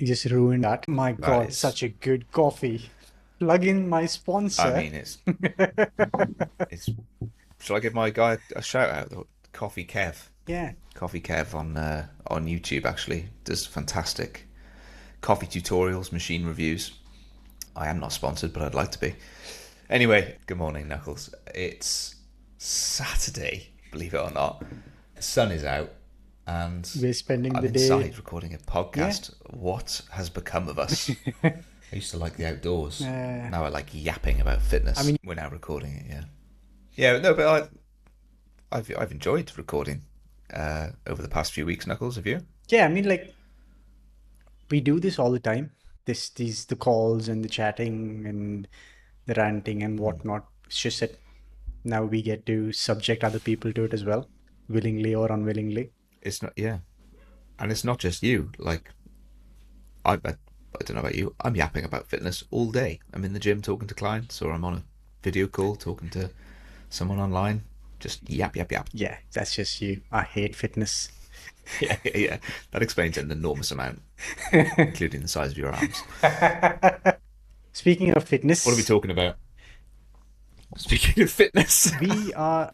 You just ruined that. My That God, is, such a good coffee. Plug in my I sponsor. mean, it's. Shall I give my guy a shout out? Coffee Kev, Yeah. Coffee Kev on YouTube actually does fantastic coffee tutorials, machine reviews. I am not sponsored, but I'd like to be. Anyway, good morning, Knuckles. It's Saturday, believe it or not. The sun is out, and We're spending I'm the day. inside recording a Yeah. podcast. What has become of us? I used to like the outdoors. Uh, Now I like yapping about I fitness. mean, We're now recording it, yeah. Yeah, no, but I've enjoyed recording over the past few weeks, Knuckles. Have you? yeah, I mean, like, we do this all the time. The calls and the chatting and the ranting and whatnot. It's just that now we get to subject other people to it as well, willingly or unwillingly. It's not, yeah, and it's not just you. Like I don't know about you. I'm yapping about fitness all day. I'm in the gym talking to clients, or I'm on a video call talking to someone online. Just yap, yap, yap. Yeah, that's just you. I hate fitness. Yeah, yeah, yeah. That explains an enormous amount, including the size of your arms. Speaking of What are we fitness, talking about? Speaking of fitness, we are.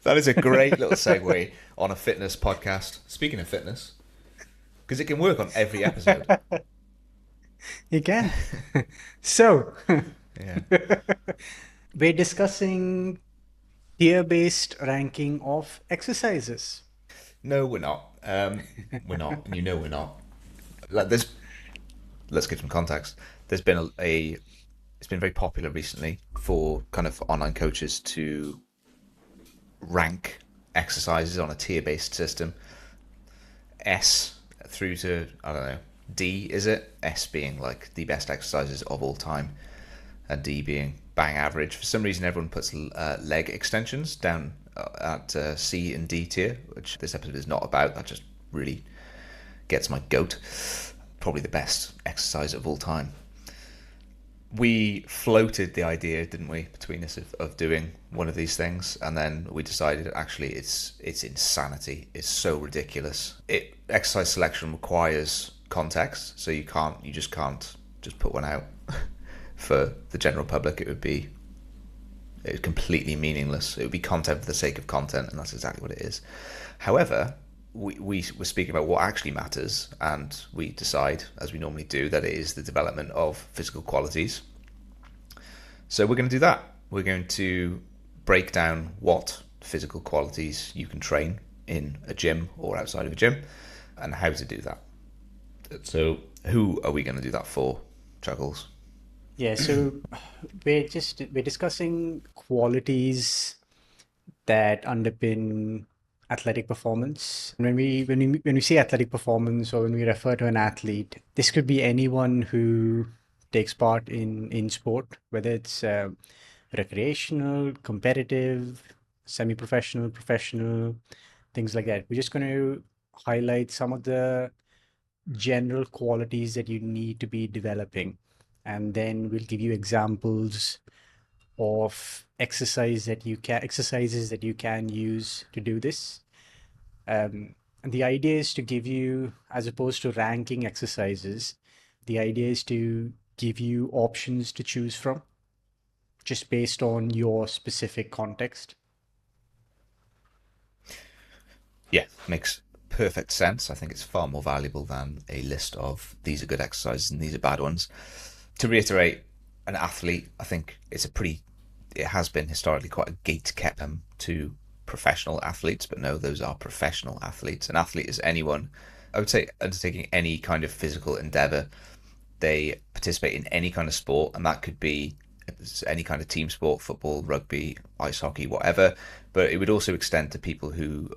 that is a great little segue on a fitness podcast. Speaking of fitness, because it can work on every episode. You can. So, Yeah. we're discussing tier-based ranking of exercises. No, we're not. We're not, and you know we're not. Like this. Let's give some context. There's been it's been very popular recently for kind of online coaches to rank exercises on a tier-based system. S through to, I don't know, D, is it? S being like the best exercises of all time, and D being bang average. For some reason, everyone puts leg extensions down at C and D tier, which this episode is not about. That just really gets my goat. Probably the best exercise of all time. We floated the idea, didn't we, between us of doing one of these things, and then we decided actually it's insanity. It's so ridiculous. Exercise selection requires context, so you just can't just put one out for the general public. It would completely meaningless. It would be content for the sake of content, and that's exactly what it is. However, we were speaking about what actually matters, and we decide, as we normally do, that it is the development of physical qualities. So we're going to do that. We're going to break down what physical qualities you can train in a gym or outside of a gym, and how to do that. So who are we going to do that for, Chuckles? Yeah, so we're discussing qualities that underpin athletic performance. When we say athletic performance or when we refer to an athlete, this could be anyone who takes part in sport, whether it's recreational, competitive, semi-professional, professional, things like that. We're just going to highlight some of the general qualities that you need to be developing, and then we'll give you examples of exercises that you can use to do this. And the idea is to give you, as opposed to ranking exercises, the idea is to give you options to choose from, just based on your specific context. Yeah, makes perfect sense. I think it's far more valuable than a list of these are good exercises and these are bad ones. To reiterate, an athlete, I think it has been historically quite a gate kept to professional athletes, but no, those are professional athletes. An athlete is anyone, I would say, undertaking any kind of physical endeavor. They participate in any kind of sport, and that could be any kind of team sport, football, rugby, ice hockey, whatever. But it would also extend to people who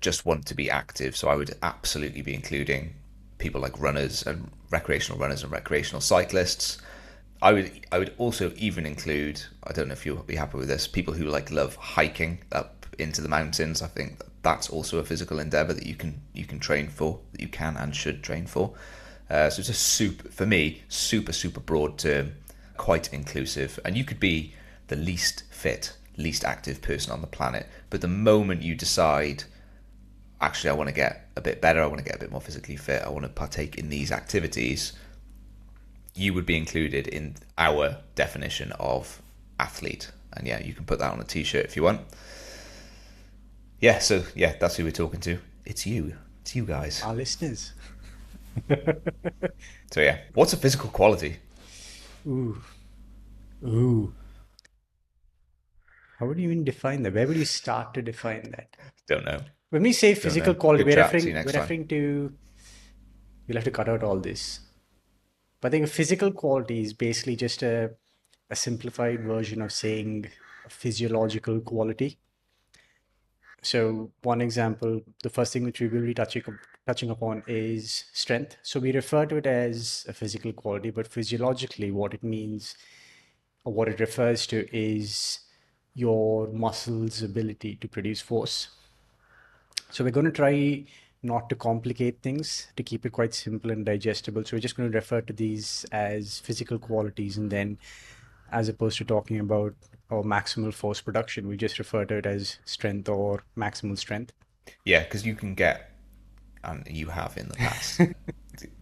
just want to be active. So I would absolutely be including people like runners and recreational cyclists. I would also even include, I don't know if you'll be happy with this, people who like love hiking up into the mountains. I think that's also a physical endeavor that you can train for, that you can and should train for. So it's a for me, super broad term, quite inclusive, and you could be the least fit, least active person on the planet, but the moment you decide, actually, I want to get a bit better, I want to get a bit more physically fit, I want to partake in these activities, you would be included in our definition of athlete. And yeah, you can put that on a t-shirt if you want. Yeah, so yeah, that's who we're talking to. It's you. It's you guys. Our listeners. So yeah, what's a physical quality? Ooh, ooh. How would you even define that? Where would you start to define that? Don't know. When we say Don't physical know. quality, Good we're chat. See you referring we're next time. referring to. We'll have to cut out all this. But I think a physical quality is basically just a simplified version of saying a physiological quality. So one example, the first thing which we will be touching upon is strength. So we refer to it as a physical quality, but physiologically, what it means or what it refers to is your muscles' ability to produce force. So we're going to try not to complicate things, to keep it quite simple and digestible. So we're just going to refer to these as physical qualities, and then as opposed to talking about our maximal force production, we just refer to it as strength or maximal strength. Yeah, because you can get, and you have in the past,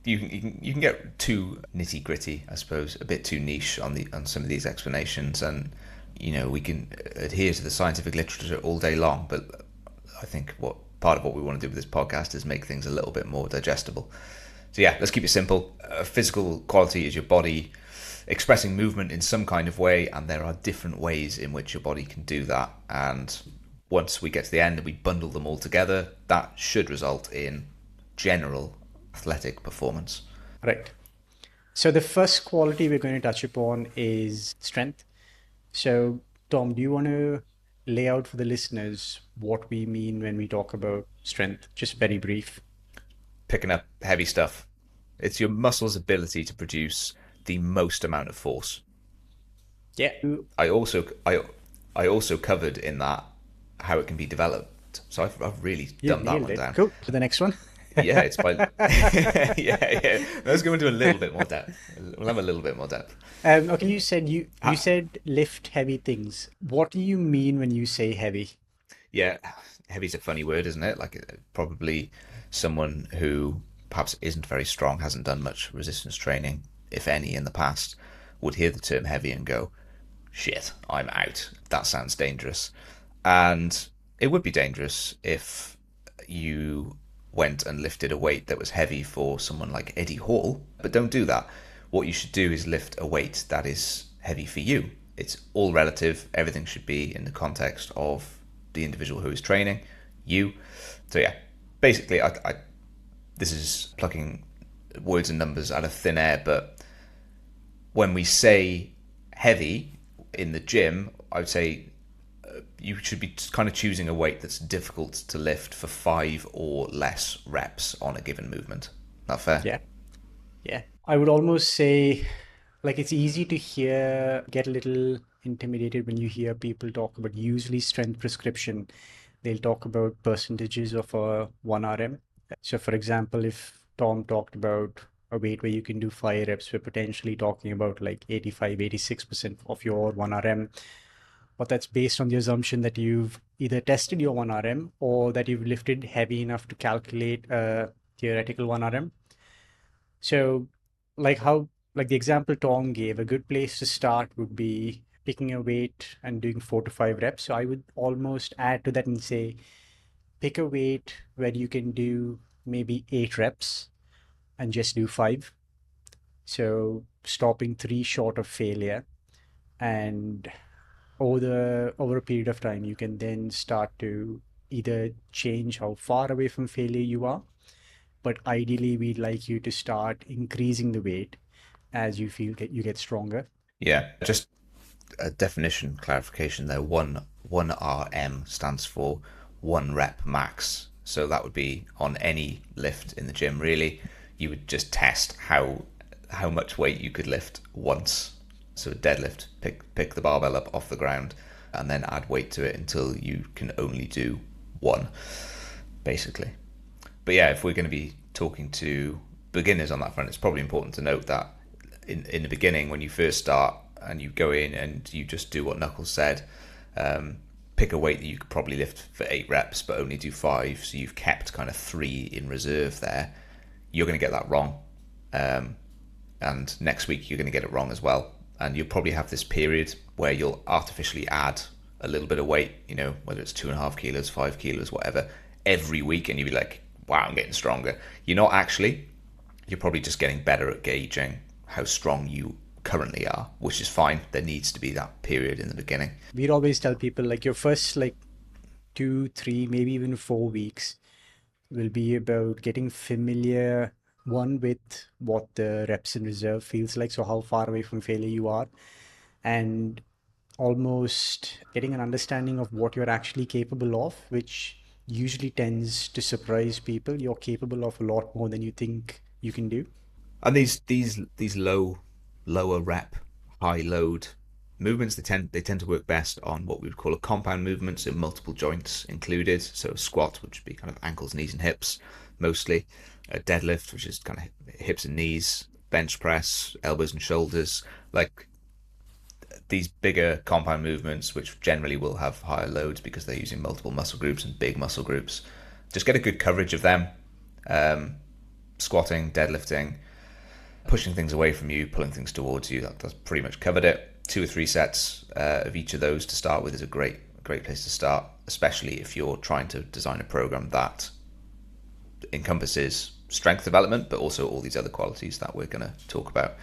you can get too nitty gritty, I suppose, a bit too niche on some of these explanations, and we can adhere to the scientific literature all day long, but I think what part of what we want to do with this podcast is make things a little bit more digestible. So yeah, let's keep it simple. Physical quality is your body expressing movement in some kind of way, and there are different ways in which your body can do that. And once we get to the end and we bundle them all together, that should result in general athletic performance. Right. So the first quality we're going to touch upon is strength. So Tom, do you want to lay out for the listeners what we mean when we talk about strength? Just very brief. Picking up heavy stuff. It's your muscle's ability to produce the most amount of force. Yeah. I also covered in that how it can be developed. So I've really You done that nailed one it. down. Cool. To the next one. Yeah, it's by yeah. Let's go into a little bit more depth. We'll have a little bit more depth. Okay, you said lift heavy things. What do you mean when you say heavy? Yeah, heavy's a funny word, isn't it? Like probably someone who perhaps isn't very strong, hasn't done much resistance training, if any, in the past, would hear the term heavy and go, shit, I'm out. That sounds dangerous. And it would be dangerous if you went and lifted a weight that was heavy for someone like Eddie Hall, but don't do that. What you should do is lift a weight that is heavy for you. It's all relative. Everything should be in the context of the individual who is training, you. So yeah, basically, this is plucking words and numbers out of thin air, but when we say heavy in the gym, I would say you should be kind of choosing a weight that's difficult to lift for 5 or less reps on a given movement. Not fair? Yeah. Yeah. I would almost say, like, it's easy to get a little intimidated when you hear people talk about usually strength prescription. They'll talk about percentages of a 1 RM. So, for example, if Tom talked about a weight where you can do 5 reps, we're potentially talking about like 85, 86% of your 1 RM. But that's based on the assumption that you've either tested your 1 RM or that you've lifted heavy enough to calculate a theoretical 1 RM. So, like the example Tom gave, a good place to start would be picking a weight and doing 4 to 5 reps. So I would almost add to that and say, pick a weight where you can do maybe 8 reps and just do 5. So stopping 3 short of failure, and over a period of time, you can then start to either change how far away from failure you are, but ideally we'd like you to start increasing the weight as you feel you get stronger. Yeah, just a definition clarification there. One RM stands for 1 rep max. So that would be on any lift in the gym, really. You would just test how much weight you could lift once. So a deadlift, pick the barbell up off the ground and then add weight to it until you can only do 1, basically. But yeah, if we're going to be talking to beginners on that front, it's probably important to note that in the beginning, when you first start and you go in and you just do what Knuckles said, pick a weight that you could probably lift for 8 reps, but only do 5. So you've kept kind of 3 in reserve there. You're going to get that wrong. And next week you're going to get it wrong as well. And you'll probably have this period where you'll artificially add a little bit of weight, whether it's 2.5 kilos, 5 kilos, whatever, every week, and you'll be like, wow, I'm getting stronger. You're not actually. You're probably just getting better at gauging how strong you currently are, which is fine. There needs to be that period in the beginning. We'd always tell people like your first 2, 3, maybe even 4 weeks will be about getting familiar, one, with what the reps in reserve feels like, so how far away from failure you are, and almost getting an understanding of what you're actually capable of, which usually tends to surprise people. You're capable of a lot more than you think you can do. And these lower rep, high load movements, they tend to work best on what we would call a compound movement, so multiple joints included. So squat, which would be kind of ankles, knees, and hips mostly. A deadlift, which is kind of hips and knees. Bench press, elbows and shoulders. Like these bigger compound movements, which generally will have higher loads because they're using multiple muscle groups and big muscle groups. Just get a good coverage of them. Squatting, deadlifting, pushing things away from you, pulling things towards you. That's pretty much covered it. 2 or 3 sets of each of those to start with is a great place to start, especially if you're trying to design a program that encompasses strength development, but also all these other qualities that we're going to talk about.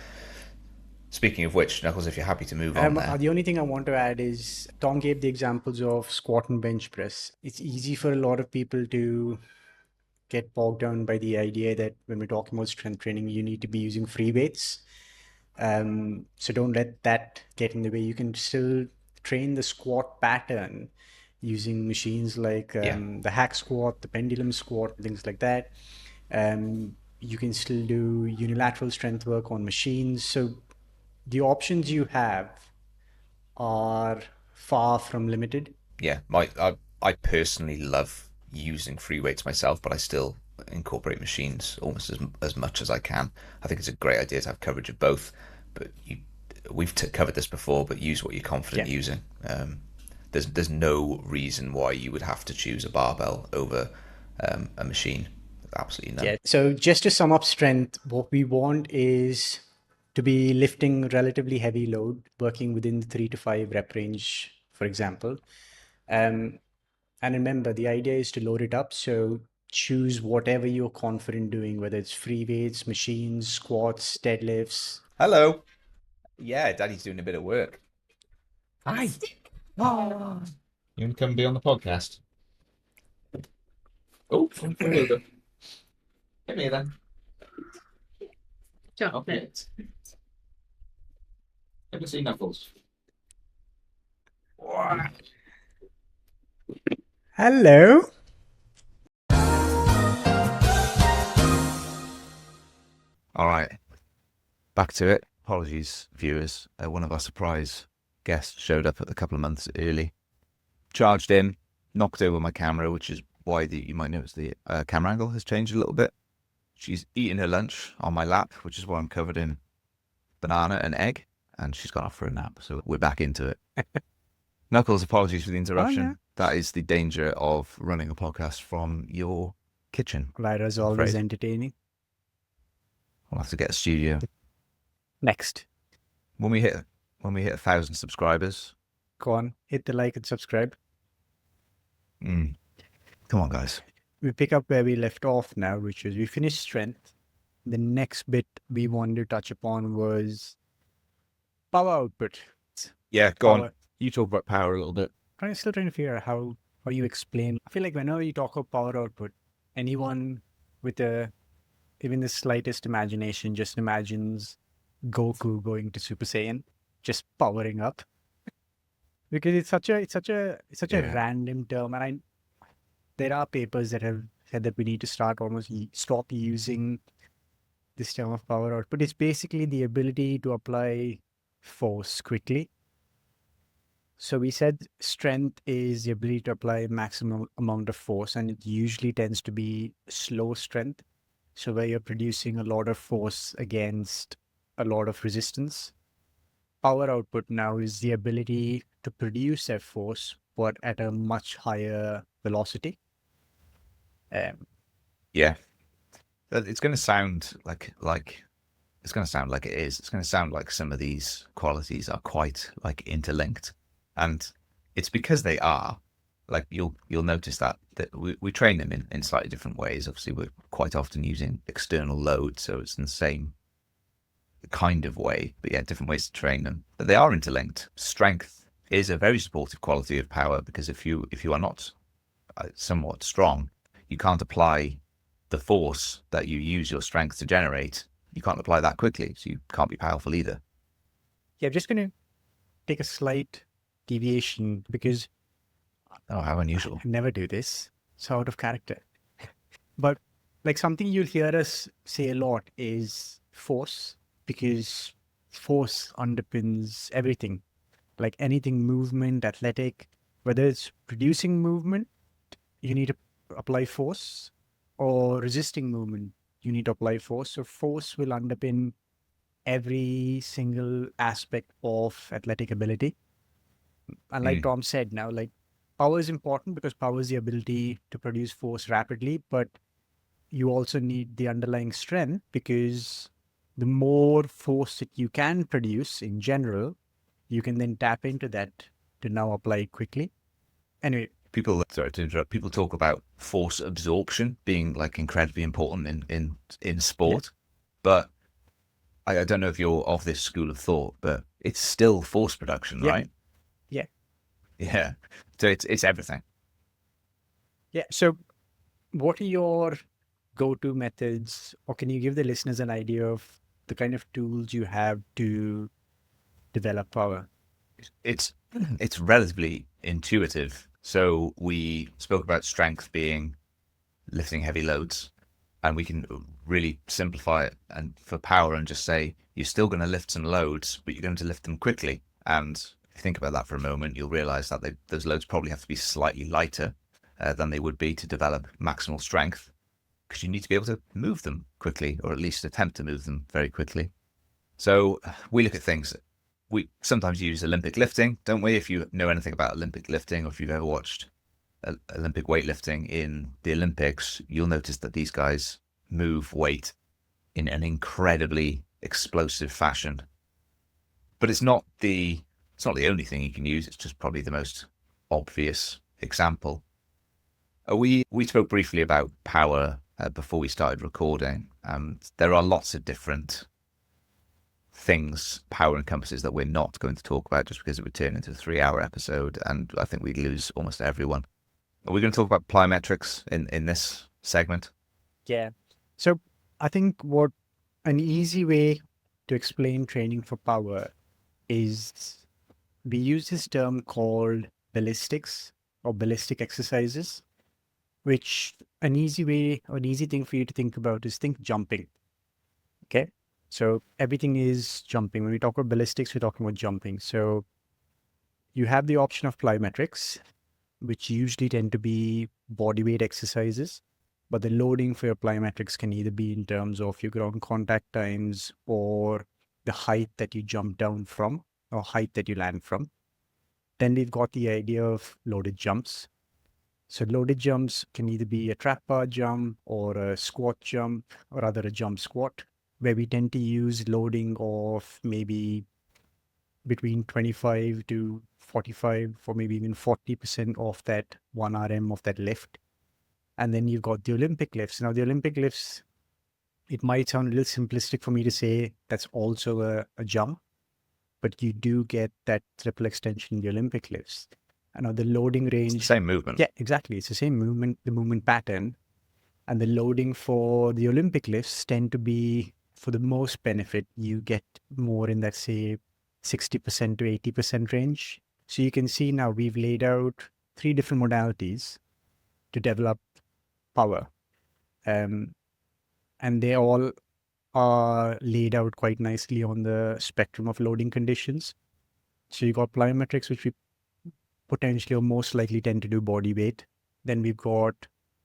Speaking of which, Knuckles, if you're happy to move on there. The only thing I want to add is Tom gave the examples of squat and bench press. It's easy for a lot of people to get bogged down by the idea that when we're talking about strength training, you need to be using free weights. So don't let that get in the way. You can still train the squat pattern using machines like the hack squat, the pendulum squat, things like that. You can still do unilateral strength work on machines. So the options you have are far from limited. Yeah, I personally love using free weights myself, but I still incorporate machines almost as much as I can. I think it's a great idea to have coverage of both, but we've covered this before, but use what you're confident using. There's no reason why you would have to choose a barbell over a machine. Absolutely none. Yeah. So just to sum up strength, what we want is to be lifting relatively heavy load, working within the 3 to 5 rep range, for example. And remember, the idea is to load it up. So choose whatever you're confident doing, whether it's free weights, machines, squats, deadlifts. Hello. Yeah, Daddy's doing a bit of work. Hi. Oh. You want to come be on the podcast? Oh, come over. Come here then. Stop it. Ever see Knuckles? Hello. All right, back to it. Apologies, viewers. One of our surprise guests showed up a couple of months early. Charged in, knocked over my camera, which is why you might notice the camera angle has changed a little bit. She's eating her lunch on my lap, which is why I'm covered in banana and egg, and she's gone off for a nap, so we're back into it. Knuckles, apologies for the interruption. Oh, no. That is the danger of running a podcast from your kitchen. Lyra's always entertaining. We'll have to get a studio. Next. When we hit 1,000 subscribers. Go on, hit the like and subscribe. Come on, guys. We pick up where we left off now, which is we finished strength. The next bit we wanted to touch upon was power output. Yeah, go on. You talk about power a little bit. I'm still trying to figure out how you explain. I feel like whenever you talk about power output, anyone with even the slightest imagination just imagines Goku going to Super Saiyan, just powering up. Because it's such a random term, and there are papers that have said that we need to stop using this term of power output. It's basically the ability to apply force quickly. So we said strength is the ability to apply maximum amount of force, and it usually tends to be slow strength. So where you're producing a lot of force against a lot of resistance. Power output now is the ability to produce that force but at a much higher velocity. Yeah, it's going to sound like it's going to sound like it is. It's going to sound like some of these qualities are quite like interlinked, and it's because they are. Like you'll notice that we train them in slightly different ways. Obviously, we're quite often using external load, so it's in the same kind of way, but yeah, different ways to train them. But they are interlinked. Strength is a very supportive quality of power because if you are not somewhat strong, you can't apply the force that you use your strength to generate. You can't apply that quickly, so you can't be powerful either. Yeah, I'm just going to take a slight deviation because Oh, how unusual. I never do this. It's out of character. But like something you'll hear us say a lot is force, because force underpins everything. Like anything movement, athletic, whether it's producing movement, you need to apply force, or resisting movement, you need to apply force. So force will underpin every single aspect of athletic ability. And like Mm. Tom said, now, like power is important because power is the ability to produce force rapidly, but you also need the underlying strength, because the more force that you can produce in general, you can then tap into that to now apply it quickly. Anyway, People, sorry to interrupt. People talk about force absorption being like incredibly important in yeah, sport, but I don't know if you're of this school of thought, but it's still force production, yeah, right? yeah, Yeah. So it's everything. yeah. So what are your go-to methods, or can you give the listeners an idea of the kind of tools you have to develop power? It's it's relatively intuitive. So we spoke about strength being lifting heavy loads, and we can really simplify it and for power and just say you're still going to lift some loads, but you're going to lift them quickly. And if you think about that for a moment, you'll realize that those loads probably have to be slightly lighter than they would be to develop maximal strength, because you need to be able to move them quickly, or at least attempt to move them very quickly. So we look at things. We sometimes use Olympic lifting, don't we? If you know anything about Olympic lifting, or if you've ever watched Olympic weightlifting in the Olympics, you'll notice that these guys move weight in an incredibly explosive fashion. But it's not the only thing you can use. It's just probably the most obvious example. We spoke briefly about power before we started recording. There are lots of different things power encompasses that we're not going to talk about, just because it would turn into a 3-hour episode, and I think we'd lose almost everyone. Are we going to talk about plyometrics in this segment? Yeah. So I think what an easy way to explain training for power is we use this term called ballistics or ballistic exercises, which an easy way or an easy thing for you to think about is think jumping. Okay. So everything is jumping. When we talk about ballistics, we're talking about jumping. So you have the option of plyometrics, which usually tend to be body weight exercises. But the loading for your plyometrics can either be in terms of your ground contact times or the height that you jump down from or height that you land from. Then we've got the idea of loaded jumps. So loaded jumps can either be a trap bar jump or a squat jump, or rather a jump squat, where we tend to use loading of maybe between 25 to 45 or maybe even 40% of that 1 RM of that lift. And then you've got the Olympic lifts. Now, the Olympic lifts, it might sound a little simplistic for me to say that's also a jump, but you do get that triple extension in the Olympic lifts. And now the loading It's the range, same movement. yeah, exactly. It's the same movement, the movement pattern. And the loading for the Olympic lifts tend to be, for the most benefit, you get more in that, say, 60% to 80% range. So you can see now we've laid out 3 different modalities to develop power. Um, and they all are laid out quite nicely on the spectrum of loading conditions. So you got plyometrics, which we potentially or most likely tend to do body weight. Then we've got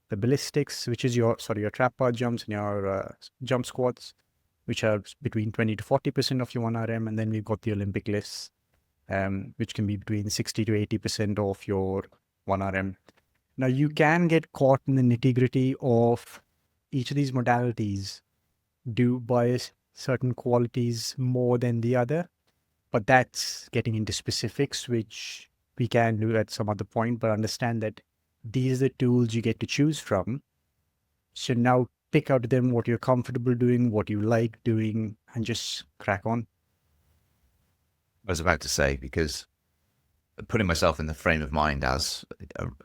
the ballistics, which is your trap bar jumps and your jump squats, which are between 20 to 40% of your 1 RM. And then we've got the Olympic lifts, which can be between 60 to 80% of your 1RM. Now, you can get caught in the nitty-gritty of each of these modalities do bias certain qualities more than the other, but that's getting into specifics, which we can do at some other point, but understand that these are the tools you get to choose from. So now pick out of them what you're comfortable doing, what you like doing, and just crack on. I was about to say, because putting myself in the frame of mind as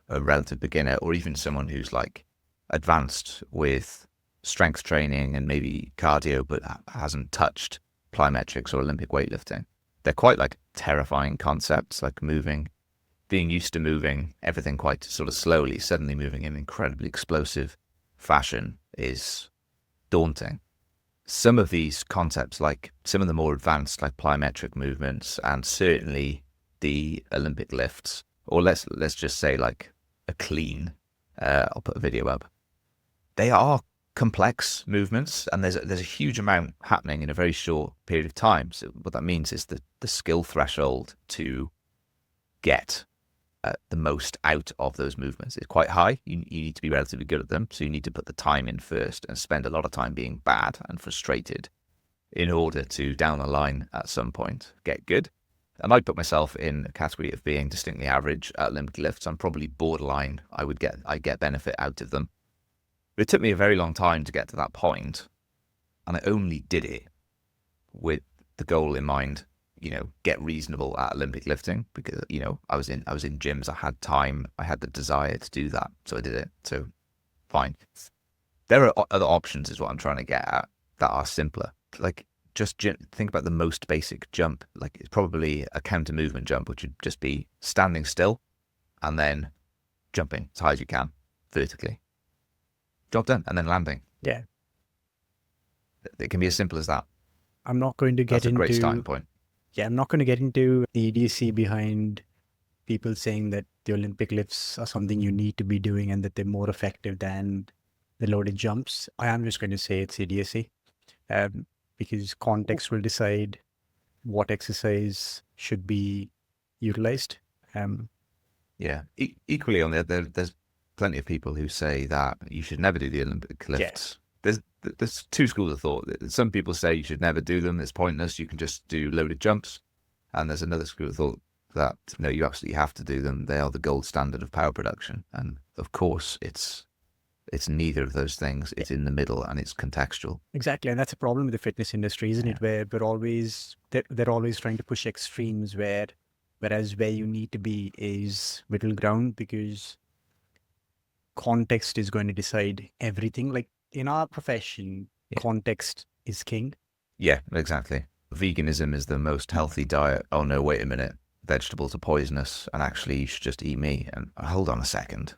a relative beginner, or even someone who's like advanced with strength training and maybe cardio, but hasn't touched plyometrics or Olympic weightlifting, they're quite like terrifying concepts, like being used to moving everything quite sort of slowly, suddenly moving in incredibly explosive fashion is daunting. Some of these concepts, like some of the more advanced, like plyometric movements, and certainly the Olympic lifts, or let's just say like a clean, I'll put a video up. They are complex movements, and there's a huge amount happening in a very short period of time. So what that means is that the skill threshold to get the most out of those movements is quite high. You need to be relatively good at them, so you need to put the time in first and spend a lot of time being bad and frustrated in order to, down the line at some point, get good. And I put myself in a category of being distinctly average at Olympic lifts. I'm probably borderline. I get benefit out of them. But it took me a very long time to get to that point, and I only did it with the goal in mind, get reasonable at Olympic lifting, because, I was in gyms, I had time, I had the desire to do that. So I did it. So fine. There are other options is what I'm trying to get at that are simpler. Like just think about the most basic jump. Like it's probably a counter movement jump, which would just be standing still and then jumping as high as you can vertically. Job done. And then landing. Yeah. It can be as simple as that. I'm not going to get That's a into great starting point. Yeah, I'm not going to get into the idiocy behind people saying that the Olympic lifts are something you need to be doing and that they're more effective than the loaded jumps. I am just going to say it's idiocy, because context will decide what exercise should be utilized. Yeah. Equally, on the other, there's plenty of people who say that you should never do the Olympic lifts. There's two schools of thought. Some people say you should never do them. It's pointless. You can just do loaded jumps. And there's another school of thought that no, you absolutely have to do them. They are the gold standard of power production. And of course, it's neither of those things. It's in the middle and it's contextual. Exactly, and that's a problem with the fitness industry, isn't it? Where they're always trying to push extremes, whereas where you need to be is middle ground, because context is going to decide everything. Like in our profession, context is king. Yeah, exactly. Veganism is the most healthy diet. Oh no, wait a minute. Vegetables are poisonous and actually you should just eat meat. And hold on a second.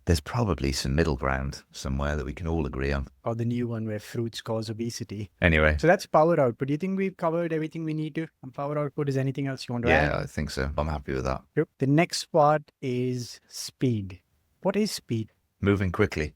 There's probably some middle ground somewhere that we can all agree on. Or the new one where fruits cause obesity. Anyway. So that's power output. Do you think we've covered everything we need to on power output? Is anything else you want to add? Yeah, I think so. I'm happy with that. Yep. The next part is speed. What is speed? Moving quickly.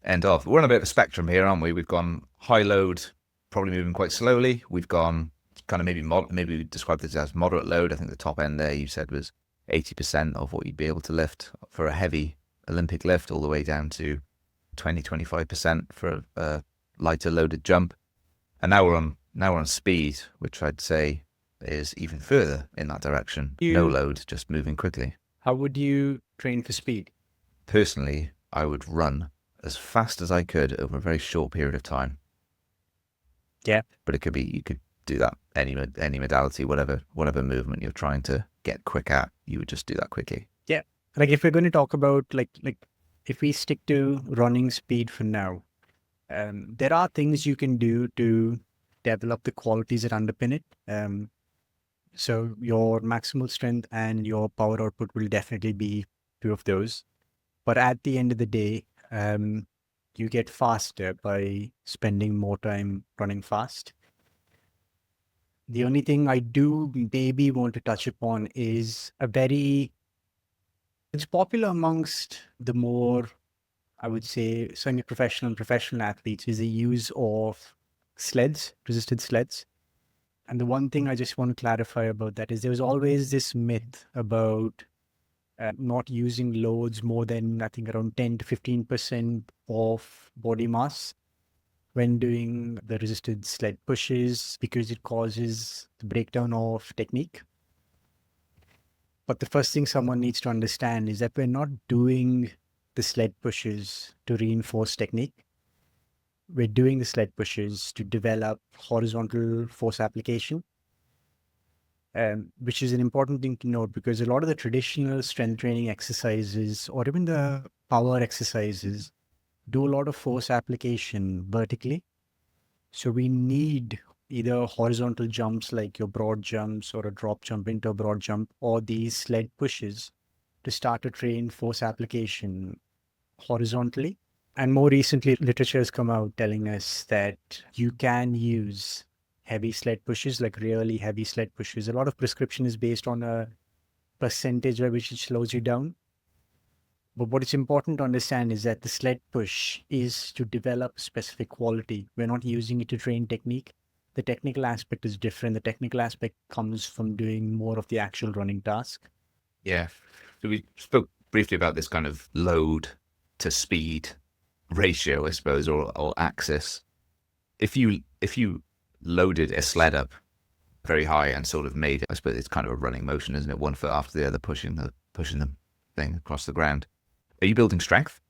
End of. We're on a bit of a spectrum here, aren't we? We've gone high load, probably moving quite slowly. We've gone kind of maybe we described this as moderate load. I think the top end there you said was 80% of what you'd be able to lift for a heavy Olympic lift, all the way down to 20-25% for a lighter loaded jump. And now we're on speed, which I'd say is even further in that direction. No load, just moving quickly. How would you train for speed? Personally, I would run as fast as I could over a very short period of time. Yeah. But it could be, you could do that any modality, whatever movement you're trying to get quick at, you would just do that quickly. Yeah. Like if we're going to talk about like if we stick to running speed for now, there are things you can do to develop the qualities that underpin it. So your maximal strength and your power output will definitely be two of those. But at the end of the day, you get faster by spending more time running fast. The only thing I do maybe want to touch upon is it's popular amongst the more, I would say, semi-professional and professional athletes, is the use of sleds, resisted sleds. And the one thing I just want to clarify about that is there was always this myth about not using loads more than, I think, around 10 to 15% of body mass when doing the resisted sled pushes because it causes the breakdown of technique. But the first thing someone needs to understand is that we're not doing the sled pushes to reinforce technique. We're doing the sled pushes to develop horizontal force application, which is an important thing to note because a lot of the traditional strength training exercises or even the power exercises do a lot of force application vertically. So we need either horizontal jumps like your broad jumps or a drop jump into a broad jump or these sled pushes to start to train force application horizontally. And more recently, literature has come out telling us that you can use heavy sled pushes, like really heavy sled pushes. A lot of prescription is based on a percentage by which it slows you down. But what is important to understand is that the sled push is to develop specific quality. We're not using it to train technique. The technical aspect is different. The technical aspect comes from doing more of the actual running task. Yeah. So we spoke briefly about this kind of load to speed ratio, I suppose, or axis. If you loaded a sled up very high and sort of made, I suppose it's kind of a running motion, isn't it? One foot after the other, pushing the thing across the ground. Are you building strength?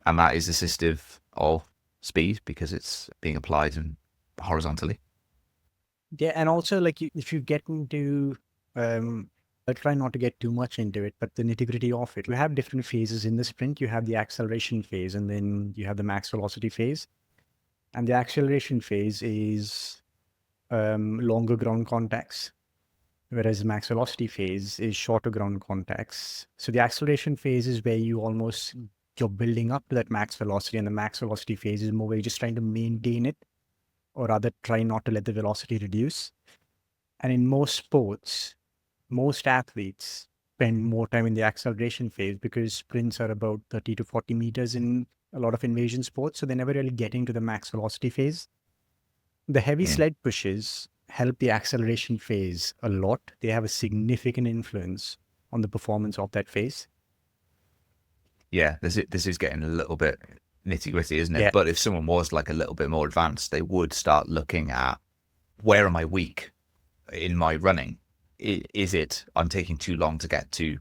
And that is assistive of speed because it's being applied horizontally. Yeah, and also like if you get into, I try not to get too much into it, but the nitty-gritty of it, you have different phases in the sprint. You have the acceleration phase, and then you have the max velocity phase. And the acceleration phase is longer ground contacts, whereas the max velocity phase is shorter ground contacts. So the acceleration phase is where you're building up to that max velocity, and the max velocity phase is more where you're just trying to maintain it, or rather try not to let the velocity reduce. And in most sports, most athletes spend more time in the acceleration phase because sprints are about 30 to 40 meters in a lot of invasion sports. So they're never really getting to the max velocity phase. The heavy Yeah. sled pushes help the acceleration phase a lot. They have a significant influence on the performance of that phase. Yeah, this is getting a little bit nitty gritty, isn't it? Yeah. But if someone was like a little bit more advanced, they would start looking at where am I weak in my running? Is it I'm taking too long to get to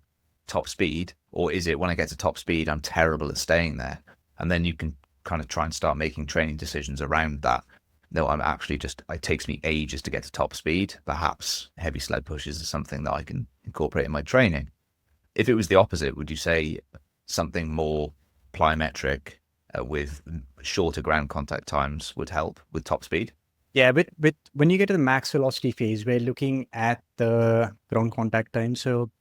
top speed, or is it when I get to top speed I'm terrible at staying there? And then you can kind of try and start making training decisions around that. No, I'm actually just it takes me ages to get to top speed. Perhaps heavy sled pushes is something that I can incorporate in my training. If it was the opposite, would you say something more plyometric with shorter ground contact times would help with top speed? Yeah, but when you get to the max velocity phase, we're looking at the ground contact time. So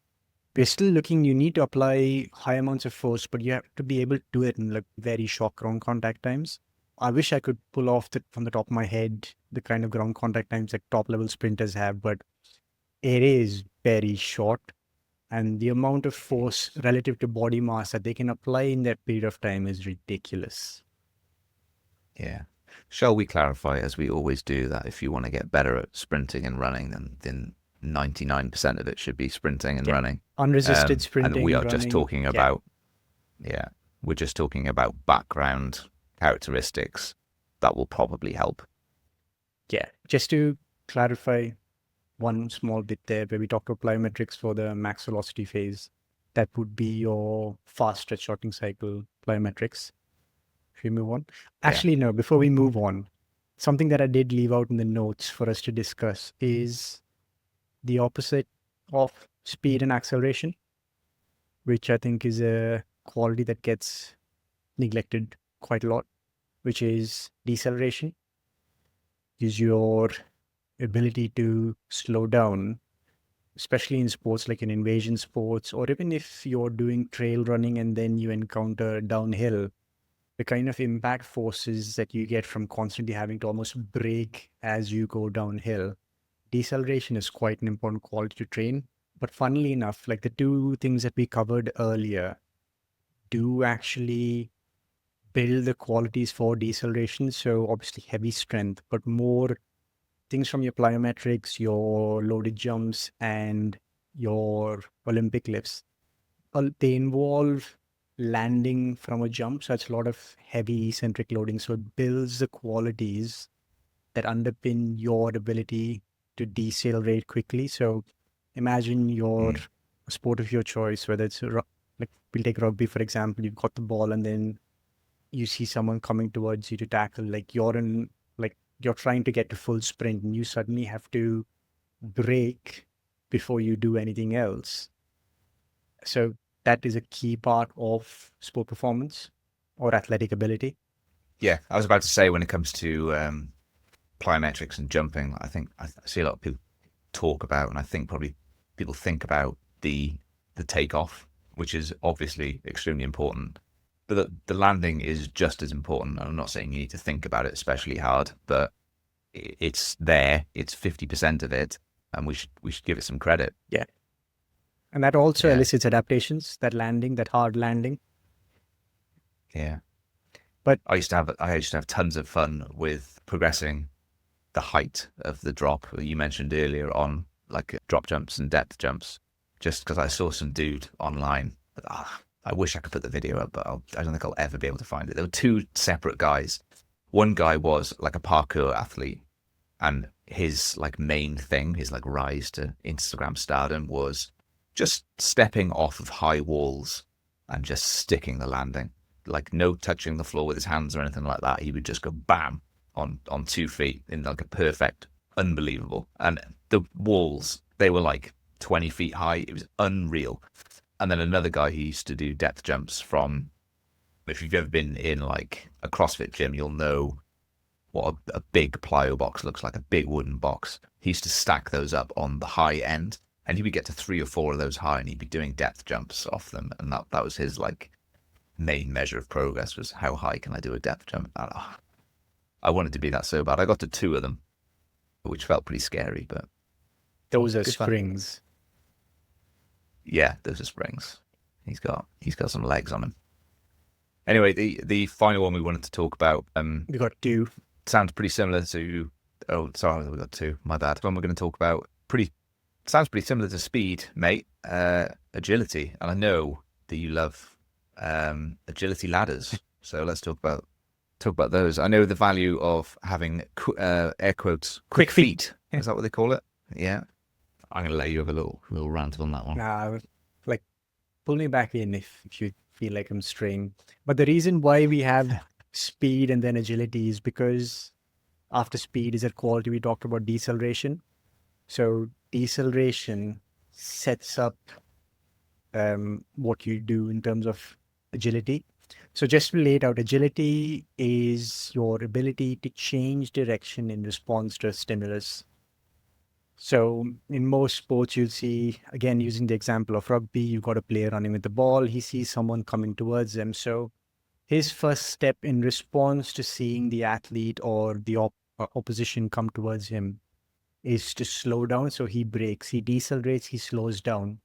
we're still looking, you need to apply high amounts of force, but you have to be able to do it in like very short ground contact times. I wish I could pull off from the top of my head the kind of ground contact times that top level sprinters have, but it is very short. And the amount of force relative to body mass that they can apply in that period of time is ridiculous. Yeah. Shall we clarify, as we always do, that if you want to get better at sprinting and running, then 99% of it should be sprinting and Yeah. running. Unresisted And we sprinting, are just running. talking Yeah. about, yeah, we're just talking about background characteristics that will probably help. Yeah. Just to clarify one small bit there where we talked about plyometrics for the max velocity phase. That would be your fast stretch shortening cycle plyometrics. Should we move on? Yeah. Actually, no, before we move on, something that I did leave out in the notes for us to discuss is the opposite of speed and acceleration, which I think is a quality that gets neglected quite a lot, which is deceleration, is your ability to slow down, especially in sports like in invasion sports, or even if you're doing trail running and then you encounter downhill, the kind of impact forces that you get from constantly having to almost brake as you go downhill. Deceleration is quite an important quality to train. But funnily enough, like the two things that we covered earlier do actually build the qualities for deceleration. So obviously heavy strength, but more things from your plyometrics, your loaded jumps, and your Olympic lifts, they involve landing from a jump. So it's a lot of heavy eccentric loading. So it builds the qualities that underpin your ability to decelerate quickly. So imagine your sport of your choice, whether it's like we'll take rugby, for example, you've got the ball and then you see someone coming towards you to tackle, like you're trying to get to full sprint and you suddenly have to brake before you do anything else. So that is a key part of sport performance or athletic ability. Yeah, I was about to say when it comes to plyometrics and jumping, I think I see a lot of people talk about, and I think probably people think about the takeoff, which is obviously extremely important. But the landing is just as important. I'm not saying you need to think about it especially hard, but it's there. It's 50% of it, and we should give it some credit. Yeah. And that also Yeah. elicits adaptations, that landing, that hard landing. Yeah. But I used to have tons of fun with progressing the height of the drop that you mentioned earlier on, like drop jumps and depth jumps, just because I saw some dude online. I wish I could put the video up, but I don't think I'll ever be able to find it. There were two separate guys. One guy was like a parkour athlete, and his like main thing, his like rise to Instagram stardom was just stepping off of high walls and just sticking the landing, like no touching the floor with his hands or anything like that. He would just go bam on 2 feet in like a perfect, unbelievable. And the walls, they were like 20 feet high. It was unreal. And then another guy who used to do depth jumps from, if you've ever been in like a CrossFit gym, you'll know what a big plyo box looks like, a big wooden box. He used to stack those up on the high end, and he would get to 3 or 4 of those high, and he'd be doing depth jumps off them. And that was his like main measure of progress, was how high can I do a depth jump. I wanted to be that so bad. I got to 2 of them, which felt pretty scary, but those are good fun. springs. Yeah, those are springs. He's got some legs on him. Anyway, the final one we wanted to talk about, We got 2. sounds pretty similar to. Oh, sorry, we got 2. My bad. The one we're going to talk about sounds pretty similar to speed, mate. Agility, and I know that you love agility ladders. So let's talk about those. I know the value of having air quotes quick feet. Is that what they call it? Yeah. I'm going to let you have a little rant on that one. Nah, like pull me back in if you feel like I'm straying. But the reason why we have speed and then agility is because after speed is a quality, we talked about deceleration. So deceleration sets up what you do in terms of agility. So just to lay it out, agility is your ability to change direction in response to a stimulus. So in most sports, you'll see, again, using the example of rugby, you've got a player running with the ball. He sees someone coming towards him. So his first step in response to seeing the athlete or the opposition come towards him is to slow down. So he brakes, he decelerates, he slows down.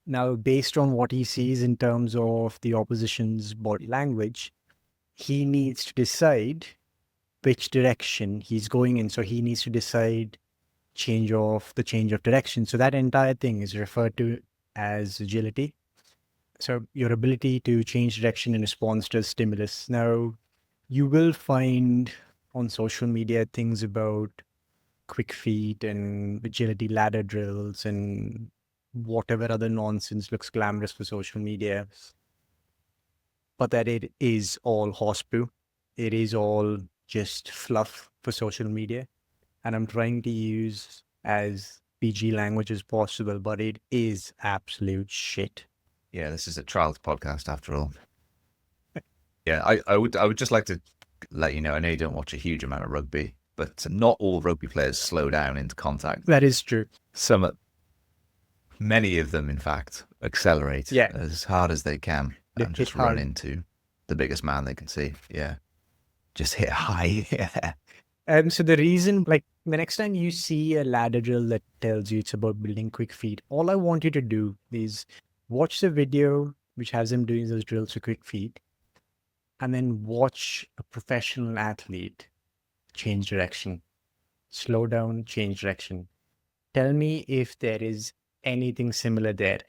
Now, based on what he sees in terms of the opposition's body language, he needs to decide which direction he's going in. So he needs to decide change of direction. So that entire thing is referred to as agility. So your ability to change direction in response to a stimulus. Now, you will find on social media things about quick feet and agility ladder drills and whatever other nonsense looks glamorous for social media. But that it is all horse poo. It is all just fluff for social media. And I'm trying to use as PG language as possible, but it is absolute shit. Yeah, this is a child's podcast after all. Yeah, I would just like to let you know, I know you don't watch a huge amount of rugby, but not all rugby players slow down into contact. That is true. Many of them, in fact, accelerate as hard as they can and just run into the biggest man they can see. Yeah, just hit high. Yeah. So the reason, like the next time you see a ladder drill that tells you it's about building quick feet, all I want you to do is watch the video which has him doing those drills for quick feet, and then watch a professional athlete change direction. slow down, change direction. Tell me if there is anything similar there.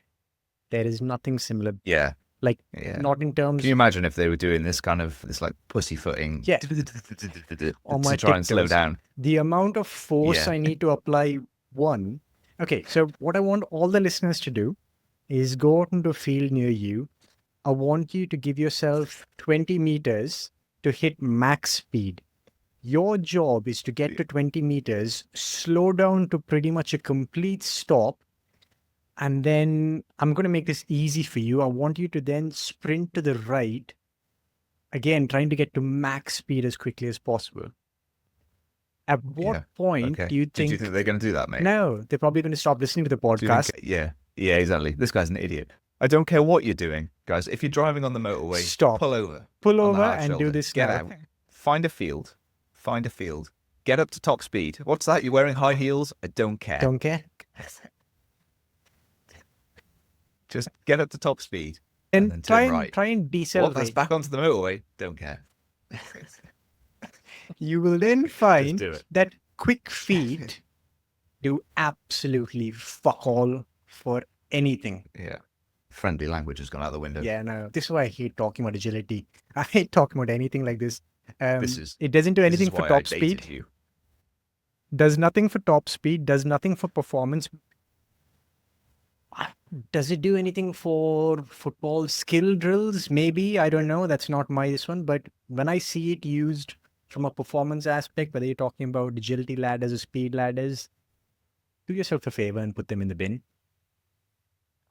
There is nothing similar. Yeah. Like, Yeah. not in Can you terms, imagine if they were doing this kind of this like pussyfooting yeah, to on my try and slow tiptoes. down? The amount of force Yeah. I need to apply, one. Okay, so what I want all the listeners to do is go out into a field near you. I want you to give yourself 20 meters to hit max speed. Your job is to get to 20 meters, slow down to pretty much a complete stop, and then I'm going to make this easy for you. I want you to then sprint to the right, again, trying to get to max speed as quickly as possible. At what Yeah. point Okay. do you Did you think think, they're going to do that, mate? no, they're probably going to stop listening to the Do you think? podcast? Yeah. Yeah. Exactly. This guy's an idiot. I don't care what you're doing, guys. If you're driving on the motorway, Stop, pull over pull on the over hard and do shoulder. this Get now. out. Find a field. Find a field. Get up to top speed. What's that? You're wearing high heels? I don't care. Don't care. Just get up to top speed And then try turn and right. try and What? That's decelerate. back onto the motorway. Don't care. You will then Just find do it. that quick feet do absolutely fuck all for anything. Yeah. Friendly language has gone out the window. Yeah, no. This is why I hate talking about agility. I hate talking about anything like this. This It doesn't do is anything for why I top dated speed. you. Does nothing for top speed. Does nothing for performance. Does it do anything for football skill drills? Maybe. I don't know. That's not my this one. But when I see it used from a performance aspect, whether you're talking about agility ladders or speed ladders, do yourself a favor and put them in the bin.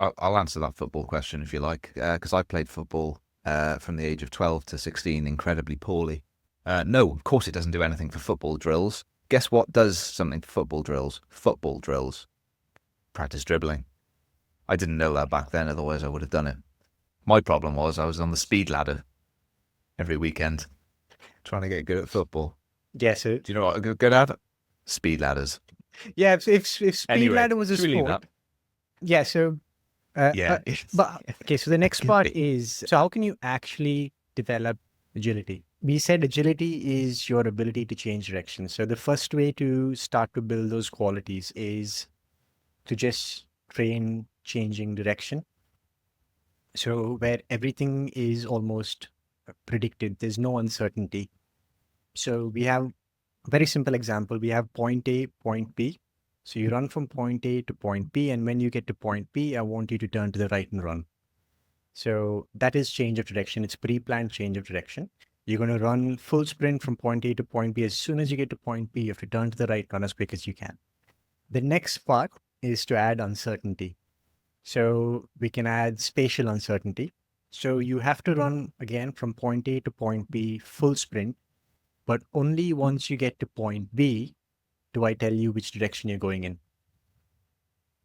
I'll answer that football question if you like, because I played football from the age of 12 to 16 incredibly poorly. No, of course it doesn't do anything for football drills. Guess what does something for football drills? Football drills. Practice dribbling. I didn't know that back then, otherwise I would have done it. My problem was I was on the speed ladder every weekend trying to get good at football. Yeah, so Do you know what I'm good at? Speed ladders. yeah, if speed Anyway, ladder was a should we leave sport, that? yeah. So Yeah. but okay, so the next part is, so how can you actually develop agility? We said agility is your ability to change direction. So the first way to start to build those qualities is to just train changing direction. So where everything is almost predicted, there's no uncertainty. So we have a very simple example. We have point A, point B. So you run from point A to point B, and when you get to point B, I want you to turn to the right and run. So that is change of direction. It's pre-planned change of direction. You're going to run full sprint from point A to point B. As soon as you get to point B, you have to turn to the right, run as quick as you can. The next part is to add uncertainty. So we can add spatial uncertainty. So you have to run again from point A to point B, full sprint, but only once you get to point B do I tell you which direction you're going in.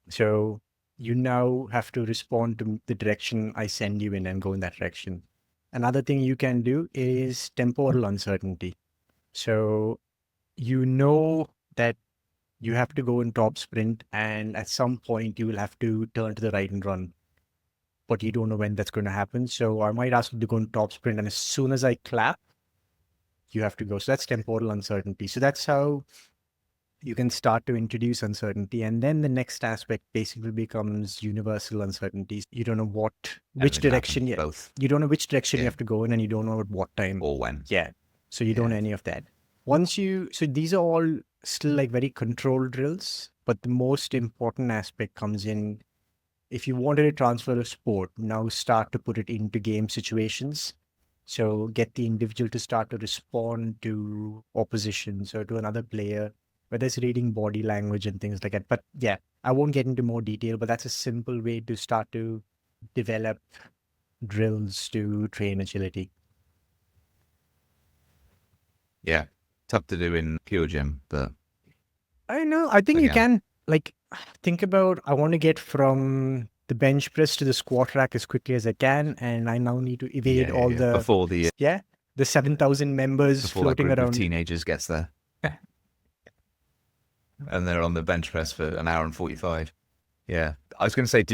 So you now have to respond to the direction I send you in and go in that direction. Another thing you can do is temporal uncertainty. So you know that you have to go in top sprint, and at some point you will have to turn to the right and run, but you don't know when that's going to happen. So I might ask you to go in top sprint, and as soon as I clap, you have to go. So that's temporal uncertainty. So that's how you can start to introduce uncertainty. And then the next aspect basically becomes universal uncertainties. You don't know which direction yet. Both. You don't know which direction you Yeah. have to go in, and you don't know at what time. Or when. Yeah. So you don't know any of that. So these are all still like very controlled drills, but the most important aspect comes in if you wanted to transfer a sport, now start to put it into game situations. So get the individual to start to respond to oppositions or to another player, whether it's reading body language and things like that. But yeah, I won't get into more detail, but that's a simple way to start to develop drills to train agility. Yeah. Tough to do in pure gym, but I know. I think you Again. can like think about, I want to get from the bench press to the squat rack as quickly as I can, and I now need to evade all the before the 7,000 members before that floating group of around. teenagers gets there. And they're on the bench press for an hour and 45. Yeah. I was going to say,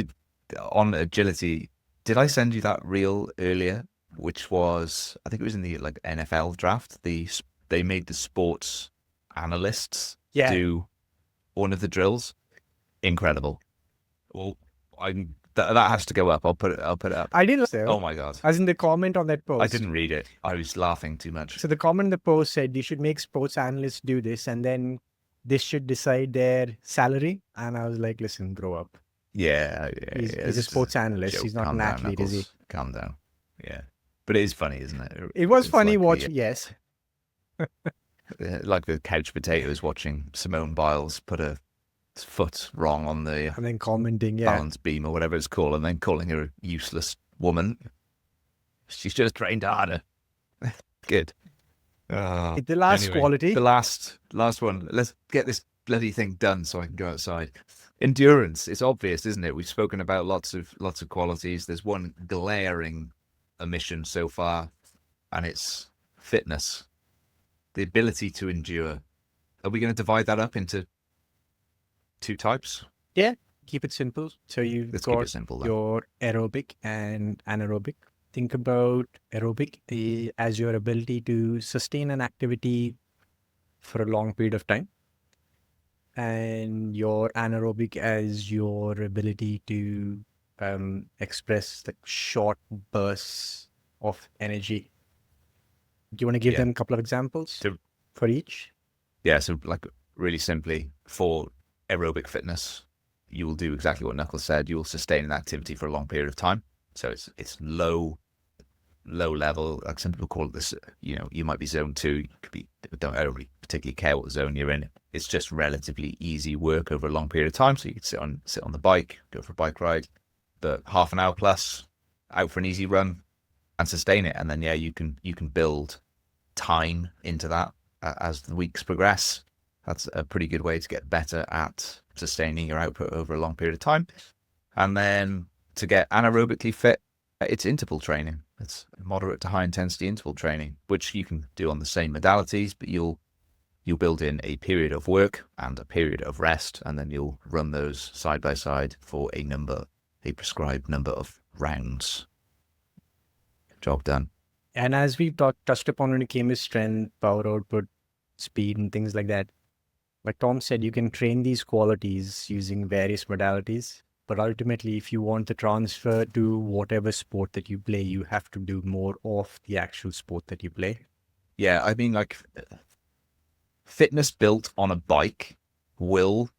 on agility, did I send you that reel earlier, which was, I think it was in the like NFL draft, they made the sports analysts Yeah. do one of the drills. Incredible. Well, that has to go up. I'll put it up. I didn't so. Oh my god. As in the comment on that post. I didn't read it. I was laughing too much. So the comment in the post said you should make sports analysts do this, and then this should decide their salary. And I was like, listen, grow up. Yeah, He's a sports analyst. Joke. He's not Calm an down, athlete, is he? Knuckles. Calm down. Yeah, but it is funny, isn't it? It was It's funny like watching. Yes. like the couch potatoes watching Simone Biles put a foot wrong on the And then commenting, yeah. balance beam or whatever it's called, and then calling her a useless woman. She's just trained harder. Good. The last Anyway, quality. the last one. Let's get this bloody thing done so I can go outside. Endurance. It's obvious, isn't it? We've spoken about lots of qualities. There's one glaring omission so far, and it's fitness. The ability to endure. Are we going to divide that up into two types? Yeah. Keep it simple. So you've Let's keep got it simple then. your aerobic and anaerobic. Think about aerobic as your ability to sustain an activity for a long period of time, and your anaerobic as your ability to express like short bursts of energy. Do you want to give them a couple of examples for each? Yeah, so like really simply, for aerobic fitness, you will do exactly what Knuckles said. You will sustain an activity for a long period of time. So it's low level. Like some people call it this. You might be zone 2. You could be. I don't really particularly care what zone you're in. It's just relatively easy work over a long period of time. So you could sit on the bike, go for a bike ride, but half an hour plus, out for an easy run, and sustain it. And then you can build time into that as the weeks progress. That's a pretty good way to get better at sustaining your output over a long period of time. And then to get anaerobically fit, it's interval training. It's moderate to high intensity interval training, which you can do on the same modalities, but you'll build in a period of work and a period of rest, and then you'll run those side by side for a prescribed number of rounds. Job done. And as we touched upon when it came to strength, power output, speed, and things like that, like Tom said, you can train these qualities using various modalities. But ultimately, if you want to transfer to whatever sport that you play, you have to do more of the actual sport that you play. Yeah, I mean, like, fitness built on a bike will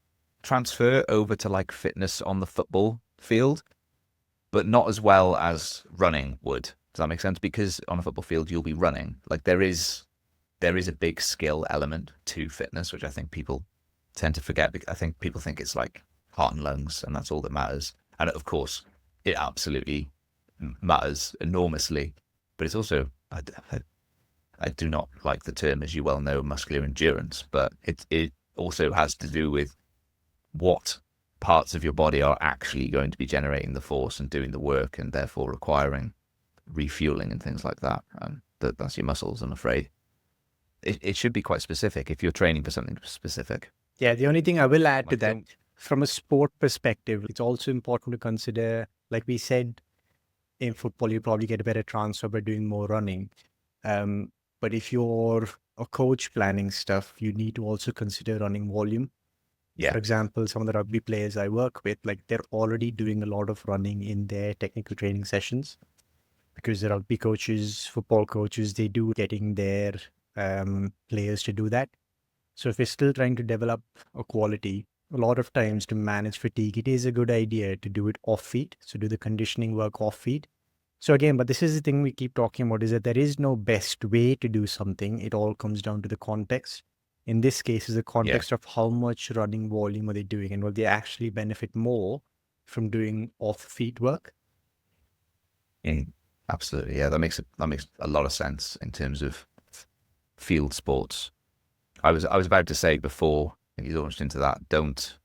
transfer over to like fitness on the football field, but not as well as running would. Does that make sense? Because on a football field, you'll be running. Like there is a big skill element to fitness, which I think people tend to forget. I think people think it's like heart and lungs, and that's all that matters. And of course, it absolutely matters enormously. But it's also, I do not like the term, as you well know, muscular endurance, but it also has to do with what parts of your body are actually going to be generating the force and doing the work, and therefore requiring refueling and things like that. And that's your muscles, I'm afraid. It should be quite specific if you're training for something specific. Yeah, the only thing I will add to that, from a sport perspective, it's also important to consider, like we said, in football, you probably get a better transfer by doing more running. But if you're a coach planning stuff, you need to also consider running volume. Yeah. For example, some of the rugby players I work with, like they're already doing a lot of running in their technical training sessions, because the rugby coaches, football coaches, they do getting their players to do that. So if we're still trying to develop a quality, a lot of times to manage fatigue, it is a good idea to do it off feet. So do the conditioning work off feet. So again, but this is the thing we keep talking about, is that there is no best way to do something. It all comes down to the context. In this case, is the context of how much running volume are they doing, and will they actually benefit more from doing off feet work? Absolutely. Yeah, that makes a lot of sense in terms of field sports. I was about to say before you launched into that, don't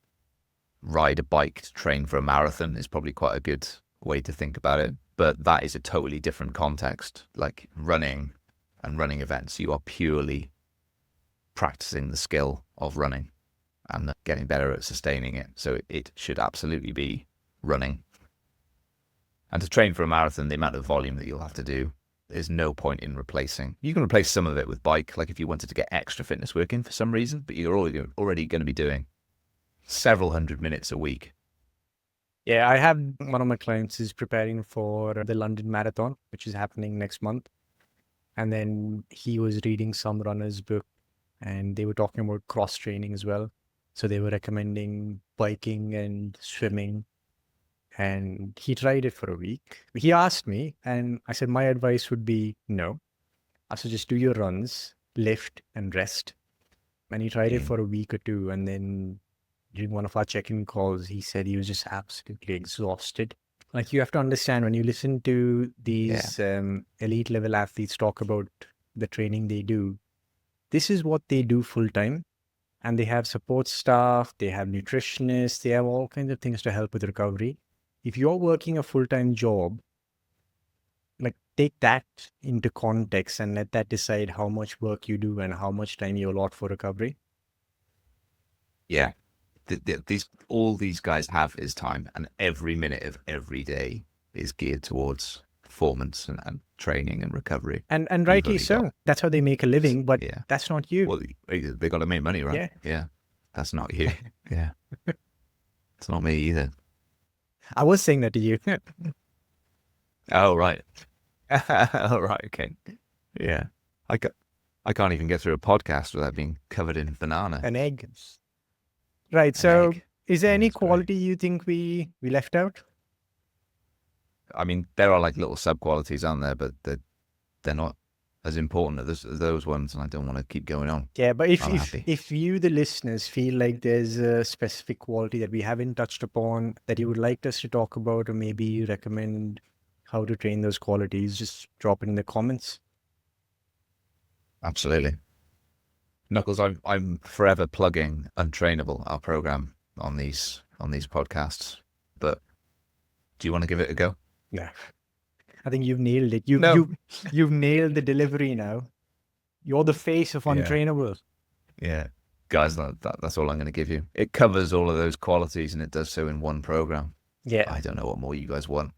ride a bike to train for a marathon is probably quite a good way to think about it. But that is a totally different context. Like running and running events, you are purely practicing the skill of running and getting better at sustaining it. So it should absolutely be running. And to train for a marathon, the amount of volume that you'll have to do there's no point in replacing. You can replace some of it with bike, like if you wanted to get extra fitness work in for some reason, but you're already going to be doing several hundred minutes a week. Yeah, I have one of my clients is preparing for the London Marathon, which is happening next month. And then he was reading some runner's book and they were talking about cross training as well. So they were recommending biking and swimming. And he tried it for a week. He asked me, and I said, my advice would be no. I said, just do your runs, lift, and rest. And he tried it for a week or two. And then during one of our check-in calls, he said he was just absolutely exhausted. Like, you have to understand when you listen to these elite level athletes talk about the training they do, this is what they do full time. And they have support staff, they have nutritionists, they have all kinds of things to help with recovery. If you're working a full-time job, like, take that into context and let that decide how much work you do and how much time you allot for recovery. Yeah. All these guys have is time, and every minute of every day is geared towards performance and training and recovery. And rightly so. That's how they make a living, but that's not you. Well, they got to make money, right? Yeah. That's not you. Yeah. It's not me either. I was saying that to you. Oh, right. Oh, right. Okay. Yeah. I can't even get through a podcast without being covered in banana. An egg. Right. So is there any quality you think we left out? I mean, there are like little sub-qualities, aren't there? But they're not as important as those ones, and I don't want to keep going on. Yeah, but if you, the listeners, feel like there's a specific quality that we haven't touched upon that you would like us to talk about, or maybe you recommend how to train those qualities, just drop it in the comments. Absolutely. Knuckles, I'm forever plugging Un-Trainable, our program on these podcasts. But do you want to give it a go? Yeah. I think you've nailed it. You've nailed the delivery now. You're the face of Un-Trainable. Yeah. Guys, that's all I'm going to give you. It covers all of those qualities, and it does so in one program. Yeah. I don't know what more you guys want.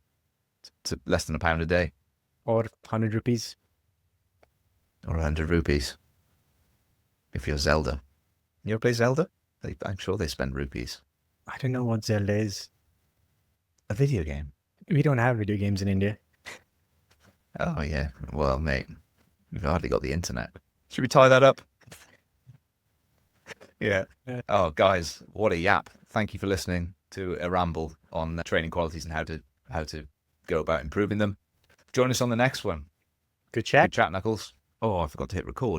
It's less than £1 a day. Or 100 rupees. Or 100 rupees. If you're Zelda. You ever play Zelda? I'm sure they spend rupees. I don't know what Zelda is. A video game. We don't have video games in India. Oh, yeah. Well, mate, we've hardly got the internet. Should we tie that up? Yeah. Oh, guys, what a yap. Thank you for listening to a ramble on training qualities and how to go about improving them. Join us on the next one. Good chat. Good chat, Knuckles. Oh, I forgot to hit record.